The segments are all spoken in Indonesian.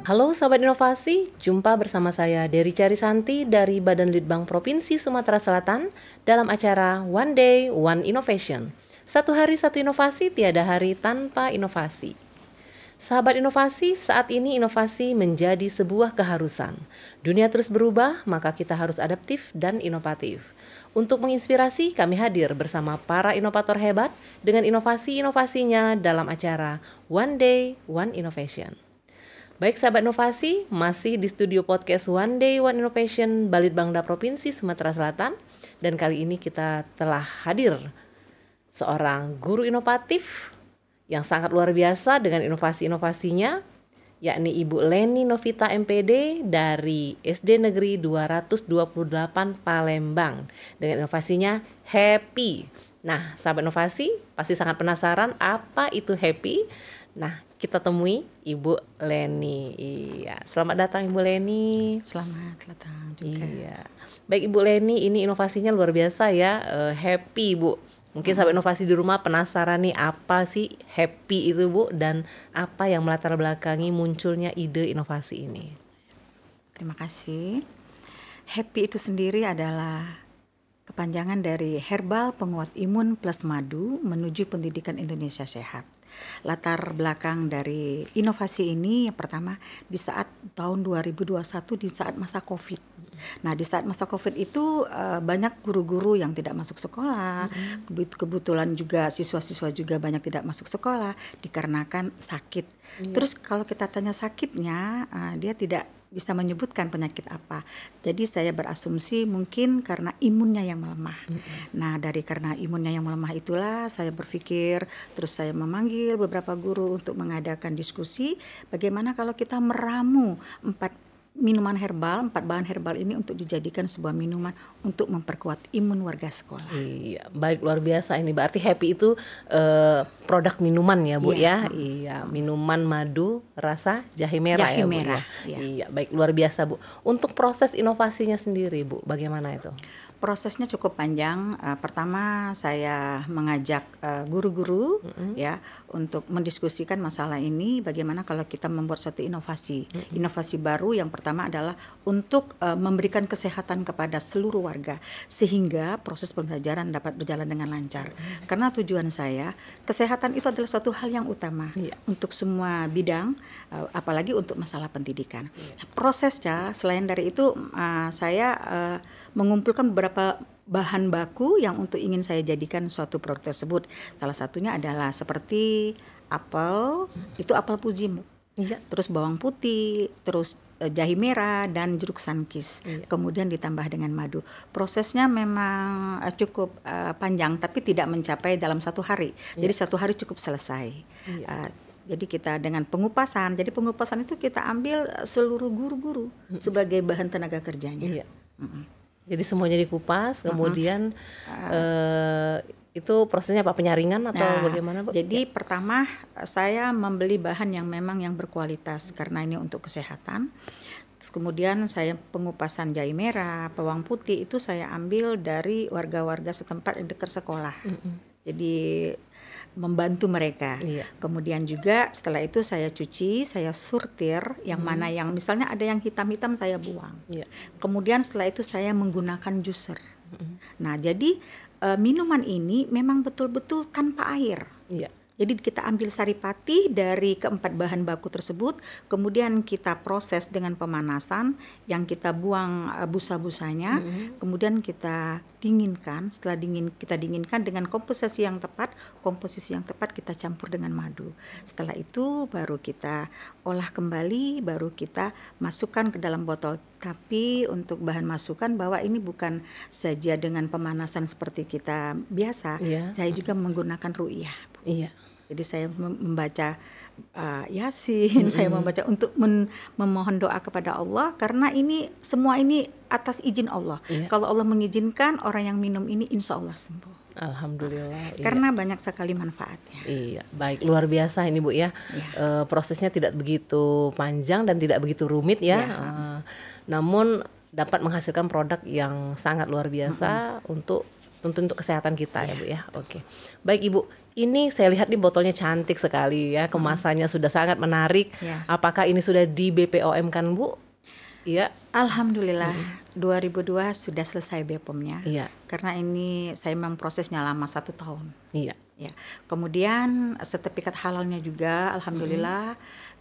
Halo sahabat inovasi, jumpa bersama saya Dery Carisanti dari Badan Litbang Provinsi Sumatera Selatan dalam acara One Day One Innovation. Satu hari satu inovasi, tiada hari tanpa inovasi. Sahabat inovasi, saat ini inovasi menjadi sebuah keharusan. Dunia terus berubah, maka kita harus adaptif dan inovatif. Untuk menginspirasi, kami hadir bersama para inovator hebat dengan inovasi-inovasinya dalam acara One Day One Innovation. Baik sahabat inovasi, masih di studio podcast One Day One Innovation Balitbangda Provinsi Sumatera Selatan. Dan kali ini kita telah hadir seorang guru inovatif yang sangat luar biasa dengan inovasi-inovasinya, yakni Ibu Leni Novita MPD dari SD Negeri 228 Palembang dengan inovasinya Happy. Nah, sahabat inovasi pasti sangat penasaran apa itu Happy. Nah, kita temui Ibu Leni. Iya, selamat datang Ibu Leni. Selamat datang juga. Iya. Baik Ibu Leni, ini inovasinya luar biasa ya, Happy Bu. Mungkin sahabat inovasi di rumah penasaran nih apa sih Happy itu Bu, dan apa yang melatar belakangi munculnya ide inovasi ini. Terima kasih. Happy itu sendiri adalah kepanjangan dari Herbal Penguat Imun Plus Madu menuju Pendidikan Indonesia Sehat. Latar belakang dari inovasi ini yang pertama di saat tahun 2021 di saat masa Covid. Nah, di saat masa Covid itu banyak guru-guru yang tidak masuk sekolah. Kebetulan juga siswa-siswa juga banyak tidak masuk sekolah dikarenakan sakit. Terus kalau kita tanya sakitnya, dia tidak bisa menyebutkan penyakit apa. Jadi saya berasumsi mungkin karena imunnya yang melemah. Nah, karena imunnya yang melemah itulah saya berpikir, terus saya memanggil beberapa guru untuk mengadakan diskusi bagaimana kalau kita meramu 4 bahan herbal ini untuk dijadikan sebuah minuman untuk memperkuat imun warga sekolah. Iya, baik, luar biasa ini. Berarti Happy itu produk minuman ya Bu ya. Iya, minuman madu rasa jahe merah ya Bu ya. Iya, baik, luar biasa Bu. Untuk proses inovasinya sendiri Bu, bagaimana itu? Prosesnya cukup panjang. Pertama saya mengajak guru-guru ya untuk mendiskusikan masalah ini. Bagaimana kalau kita membuat suatu inovasi baru. Yang pertama adalah untuk memberikan kesehatan kepada seluruh warga sehingga proses pembelajaran dapat berjalan dengan lancar. Karena tujuan saya kesehatan itu adalah suatu hal yang utama untuk semua bidang, apalagi untuk masalah pendidikan. Prosesnya selain dari itu saya mengumpulkan beberapa bahan baku yang untuk ingin saya jadikan suatu produk tersebut. Salah satunya adalah seperti apel, itu apel Fuji. Terus bawang putih, terus jahe merah dan jeruk sankis. Kemudian ditambah dengan madu. Prosesnya memang cukup panjang tapi tidak mencapai dalam 1 hari. Jadi 1 hari cukup selesai. Jadi kita dengan pengupasan. Jadi pengupasan itu kita ambil seluruh guru-guru sebagai bahan tenaga kerjanya. Jadi semuanya dikupas, kemudian itu prosesnya apa, penyaringan atau bagaimana Bu? Jadi pertama saya membeli bahan yang memang yang berkualitas karena ini untuk kesehatan. Terus kemudian saya pengupasan jahe merah, bawang putih itu saya ambil dari warga-warga setempat yang dekat sekolah. Jadi membantu mereka. Kemudian juga setelah itu saya cuci, saya sortir yang mana yang misalnya ada yang hitam-hitam saya buang. Kemudian setelah itu saya menggunakan juicer. Nah, jadi minuman ini memang betul-betul tanpa air. Jadi kita ambil saripati dari keempat bahan baku tersebut, kemudian kita proses dengan pemanasan, yang kita buang busa-busanya, kemudian kita dinginkan. Setelah kita dinginkan dengan komposisi yang tepat kita campur dengan madu. Setelah itu baru kita olah kembali, baru kita masukkan ke dalam botol. Tapi untuk bahan masukan bahwa ini bukan saja dengan pemanasan seperti kita biasa, saya juga menggunakan ru'yah. Jadi saya membaca Yasin, saya membaca untuk memohon doa kepada Allah karena ini semua ini atas izin Allah. Kalau Allah mengizinkan orang yang minum ini insya Allah sembuh. Alhamdulillah. Karena banyak sekali manfaatnya. Baik, luar biasa ini Bu ya. Prosesnya tidak begitu panjang dan tidak begitu rumit ya. Namun dapat menghasilkan produk yang sangat luar biasa untuk untuk kesehatan kita ya Bu ya. Oke. Baik Ibu, ini saya lihat nih botolnya cantik sekali ya, kemasannya sudah sangat menarik. Apakah ini sudah di BPOM kan Bu? Iya. Alhamdulillah 2002 sudah selesai BPOM-nya. Iya. Karena ini saya memang prosesnya lama 1 tahun. Iya. Ya. Kemudian sertifikat halalnya juga alhamdulillah.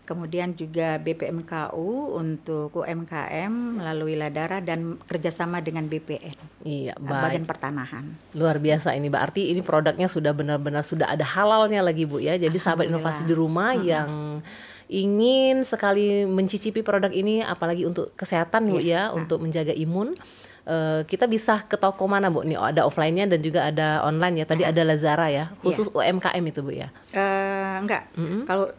Kemudian juga BPMKU untuk UMKM melalui Ladara dan kerjasama dengan BPN. Iya, Badan baik. Pertanahan. Luar biasa ini, berarti ini produknya sudah benar-benar sudah ada halalnya lagi Bu ya. Jadi sahabat inovasi di rumah yang ingin sekali mencicipi produk ini, apalagi untuk kesehatan Bu ya, untuk menjaga imun. Kita bisa ke toko mana Bu? Nih ada offline-nya dan juga ada online ya. Tadi ada Lazara ya, khusus UMKM itu Bu ya? Enggak, kalau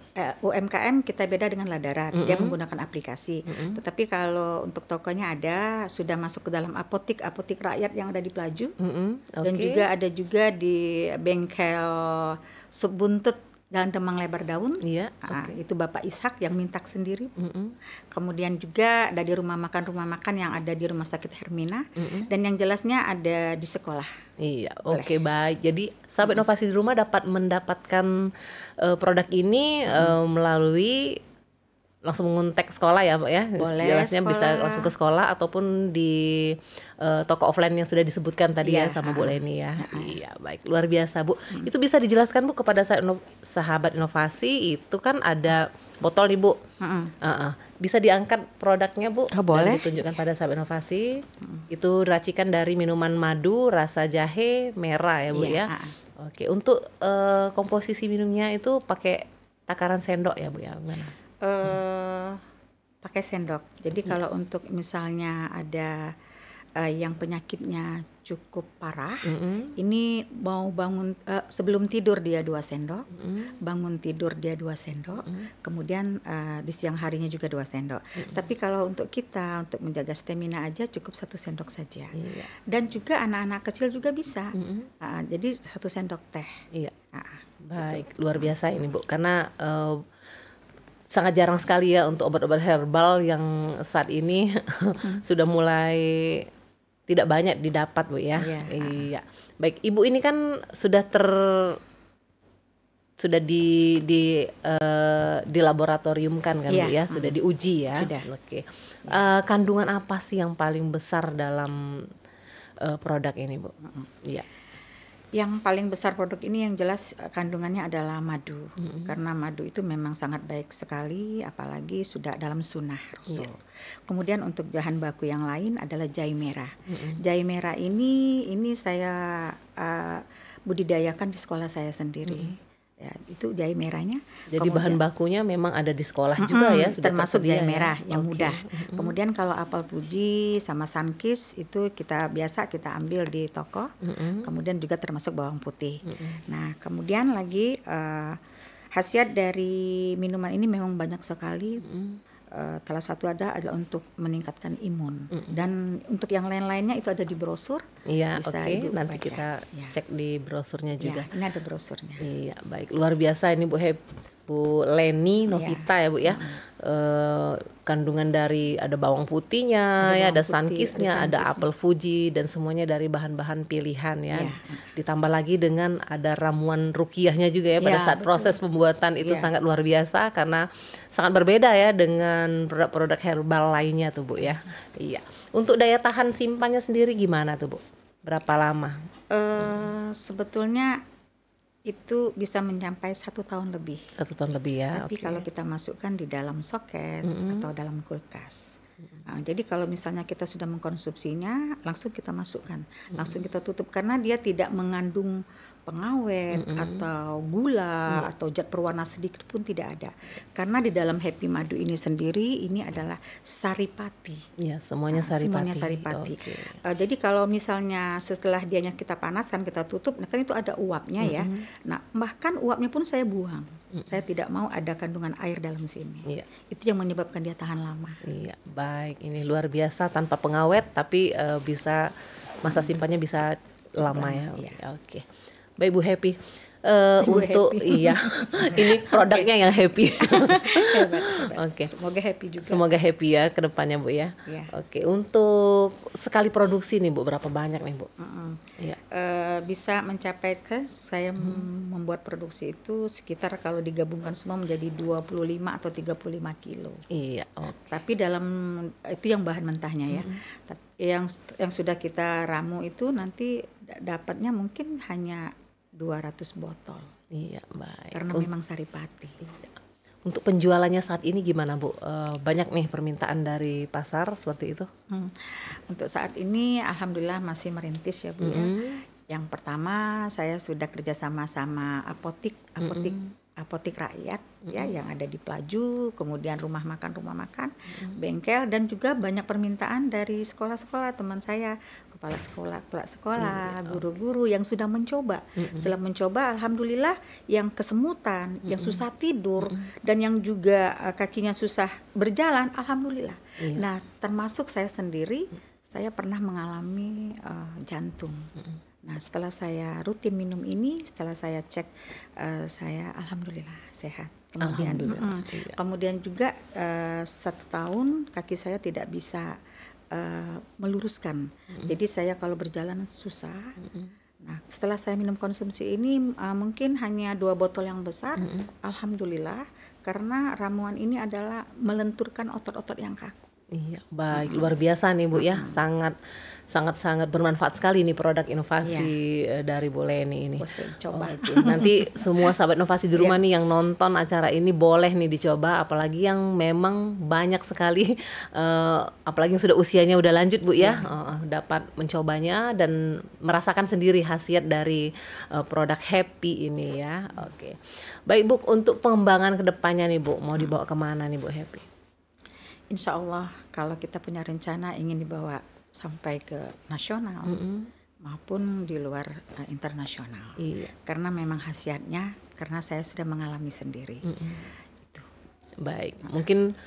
UMKM kita beda dengan Ladara, dia menggunakan aplikasi. Tetapi kalau untuk tokonya ada, sudah masuk ke dalam apotik rakyat yang ada di Pelaju. Dan juga ada juga di bengkel Subbuntut Jalan Demang Lebar Daun. Iya. Itu Bapak Ishak yang mintak sendiri. Kemudian juga ada di rumah makan yang ada di Rumah Sakit Hermina. Dan yang jelasnya ada di sekolah. Iya, oke baik. Jadi sahabat inovasi di rumah dapat mendapatkan produk ini melalui langsung mengontak sekolah ya Pak ya. Boleh, jelasnya sekolah. bisa langsung ke sekolah ataupun di toko offline yang sudah disebutkan tadi ya sama Bu Leni ya. Iya, baik. Luar biasa Bu. Itu bisa dijelaskan Bu kepada sahabat inovasi, itu kan ada botol nih Bu. Bisa diangkat produknya Bu boleh. dan ditunjukkan pada sahabat inovasi. Itu racikan dari minuman madu rasa jahe merah ya Bu ya. Oke, untuk komposisi minumnya itu pakai takaran sendok ya Bu ya, gimana? Pakai sendok. Jadi kalau untuk misalnya ada yang penyakitnya cukup parah, ini mau bangun sebelum tidur dia 2 sendok, bangun tidur dia 2 sendok, kemudian di siang harinya juga 2 sendok. Tapi kalau untuk kita untuk menjaga stamina aja cukup 1 sendok saja. Dan juga anak-anak kecil juga bisa. Jadi 1 sendok teh. Iya. Baik, luar biasa ini Bu, karena sangat jarang sekali ya untuk obat-obat herbal yang saat ini sudah mulai tidak banyak didapat Bu ya. Iya. Baik, Ibu ini kan sudah di laboratorium kan Bu ya, sudah diuji ya. Oke. Kandungan apa sih yang paling besar dalam produk ini Bu? Iya. Yang paling besar produk ini yang jelas kandungannya adalah madu. Karena madu itu memang sangat baik sekali, apalagi sudah dalam sunnah Rasul. Kemudian untuk bahan baku yang lain adalah jahe merah. Jahe merah ini saya budidayakan di sekolah saya sendiri. Ya, itu jahe merahnya. Jadi bahan bakunya memang ada di sekolah juga ya, sudah termasuk jahe merah ya? yang mudah. Kemudian kalau apel Fuji sama Sunkist itu kita ambil di toko. Kemudian juga termasuk bawang putih. Nah, kemudian lagi khasiat dari minuman ini memang banyak sekali. Salah satu adalah untuk meningkatkan imun. Dan untuk yang lain-lainnya itu ada di brosur. Iya, bisa oke. Ibu Nanti baca. kita cek di brosurnya juga. Ini ada brosurnya. Iya, baik. Luar biasa ini Bu Leni Novita ya Bu ya. Kandungan dari ada bawang putihnya, ada Sunkistnya, ada apel Fuji, dan semuanya dari bahan-bahan pilihan ya. Ditambah lagi dengan ada ramuan ruqyahnya juga ya pada saat proses pembuatan itu sangat luar biasa karena sangat berbeda ya dengan produk-produk herbal lainnya tuh Bu ya. Iya. Untuk daya tahan simpannya sendiri gimana tuh Bu? Berapa lama? Sebetulnya itu bisa mencapai 1 tahun lebih. 1 tahun lebih ya. Tapi kalau kita masukkan di dalam sokes atau dalam kulkas. Jadi kalau misalnya kita sudah mengkonsumsinya, langsung kita masukkan, langsung kita tutup karena dia tidak mengandung pengawet atau gula atau zat perwarna sedikit pun tidak ada. Karena di dalam Happy Madu ini sendiri ini adalah saripati. Ya, semuanya saripati. Semuanya saripati. Jadi kalau misalnya setelah dianya kita panaskan, kita tutup, nah kan itu ada uapnya ya. Nah, bahkan uapnya pun saya buang. Saya tidak mau ada kandungan air dalam sini. Itu yang menyebabkan dia tahan lama. Iya, baik. Ini luar biasa tanpa pengawet tapi bisa masa simpannya bisa lama ya. Oke. Baik Bu Happy, untuk happy. Iya ini produknya yang happy. Oke. Semoga happy juga. Semoga happy ya ke depannya Bu ya. Oke, untuk sekali produksi nih Bu berapa banyak nih Bu? Iya. Bisa mencapai saya membuat produksi itu sekitar kalau digabungkan semua menjadi 25 atau 35 kilo. Iya, oke. Tapi dalam itu yang bahan mentahnya ya. Tapi yang sudah kita ramu itu nanti dapatnya mungkin hanya 200 botol. Iya, baik. Karena memang saripati. Iya. Untuk penjualannya saat ini gimana Bu? Banyak nih permintaan dari pasar seperti itu? Untuk saat ini alhamdulillah masih merintis ya Bu ya. Yang pertama saya sudah kerjasama sama apotik rakyat ya yang ada di Pelaju, kemudian rumah makan, bengkel, dan juga banyak permintaan dari sekolah-sekolah teman saya, kepala sekolah, guru-guru yang sudah mencoba. Setelah mencoba alhamdulillah yang kesemutan, yang susah tidur dan yang juga kakinya susah berjalan alhamdulillah. Nah, termasuk saya sendiri, saya pernah mengalami jantung. Nah, setelah saya rutin minum ini, setelah saya cek, saya alhamdulillah sehat. Kemudian juga 1 tahun kaki saya tidak bisa meluruskan. Jadi saya kalau berjalan susah. Nah, setelah saya minum konsumsi ini, mungkin hanya 2 botol yang besar, alhamdulillah, karena ramuan ini adalah melenturkan otot-otot yang kaku. Iya, baik, luar biasa nih Bu ya, sangat bermanfaat sekali nih produk inovasi dari Bu Leni ini. Coba. Nanti semua sahabat inovasi di rumah nih yang nonton acara ini boleh nih dicoba, apalagi yang memang banyak sekali, apalagi yang sudah usianya udah lanjut Bu ya, dapat mencobanya dan merasakan sendiri khasiat dari produk Happy ini ya. Oke, baik Bu, untuk pengembangan kedepannya nih Bu, mau dibawa kemana nih Bu Happy? Insya Allah kalau kita punya rencana ingin dibawa sampai ke nasional maupun di luar internasional. Iya. Karena memang khasiatnya, karena saya sudah mengalami sendiri. Itu. Baik, mungkin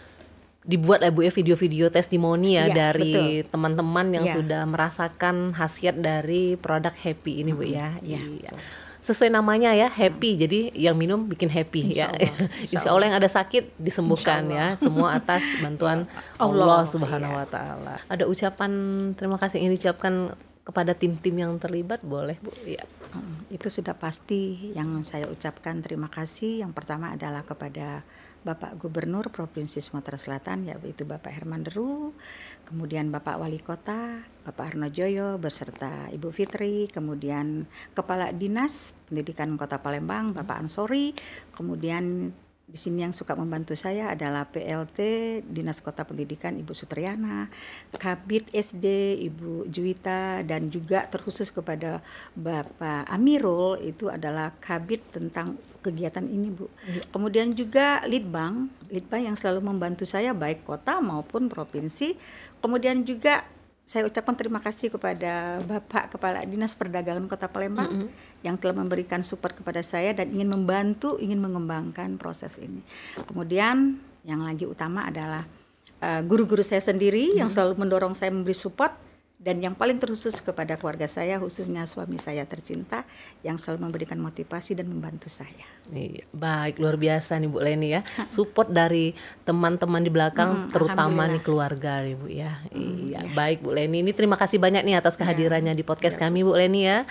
dibuat Bu ya video-video testimoni ya dari teman-teman yang sudah merasakan khasiat dari produk Happy ini Bu ya. Iya. Sesuai namanya ya, Happy, jadi yang minum bikin happy ya. Insya Allah yang ada sakit disembuhkan ya, semua atas bantuan Allah Subhanahu wa Ta'ala. Ada ucapan terima kasih yang diucapkan kepada tim-tim yang terlibat, boleh Bu? Ya. Itu sudah pasti yang saya ucapkan terima kasih. Yang pertama adalah kepada Bapak Gubernur Provinsi Sumatera Selatan, yaitu Bapak Herman Deru, kemudian Bapak Wali Kota, Bapak Harnojoyo beserta Ibu Fitri, kemudian Kepala Dinas Pendidikan Kota Palembang, Bapak Ansori, kemudian di sini yang suka membantu saya adalah PLT Dinas Kota Pendidikan Ibu Sutriana, Kabid SD Ibu Juwita, dan juga terkhusus kepada Bapak Amirul, itu adalah Kabid tentang kegiatan ini Bu. Kemudian juga Litbang yang selalu membantu saya baik kota maupun provinsi. Kemudian juga saya ucapkan terima kasih kepada Bapak Kepala Dinas Perdagangan Kota Palembang yang telah memberikan support kepada saya dan ingin membantu, ingin mengembangkan proses ini. Kemudian yang lagi utama adalah guru-guru saya sendiri yang selalu mendorong saya memberi support, dan yang paling terkhusus kepada keluarga saya, khususnya suami saya tercinta yang selalu memberikan motivasi dan membantu saya. Iya, baik, luar biasa nih Bu Leni ya, support dari teman-teman di belakang, terutama nih keluarga nih Bu ya. Iya, baik Bu Leni, ini terima kasih banyak nih atas kehadirannya di podcast kami Bu Leni ya.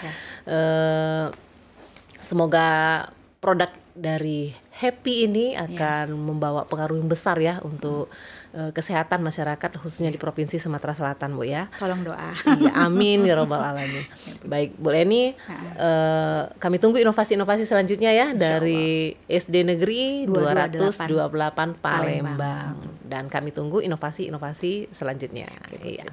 Semoga produk dari Happy ini akan membawa pengaruh yang besar ya untuk kesehatan masyarakat khususnya di Provinsi Sumatera Selatan Bu ya. Tolong doa. Iya, amin ya robbal alamin. Baik Bu Leni, kami tunggu inovasi-inovasi selanjutnya ya dari SD Negeri 228 Palembang, dan kami tunggu inovasi-inovasi selanjutnya. Iya.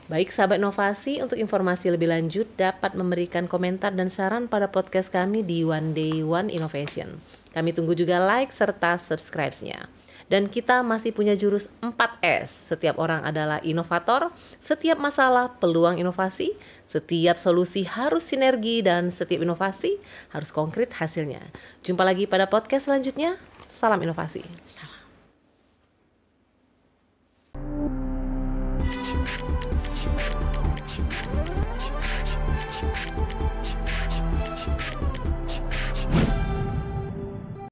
Baik sahabat inovasi, untuk informasi lebih lanjut dapat memberikan komentar dan saran pada podcast kami di One Day One Innovation. Kami tunggu juga like serta subscribe-nya. Dan kita masih punya jurus 4S. Setiap orang adalah inovator, setiap masalah peluang inovasi, setiap solusi harus sinergi, dan setiap inovasi harus konkret hasilnya. Jumpa lagi pada podcast selanjutnya. Salam inovasi. Salam.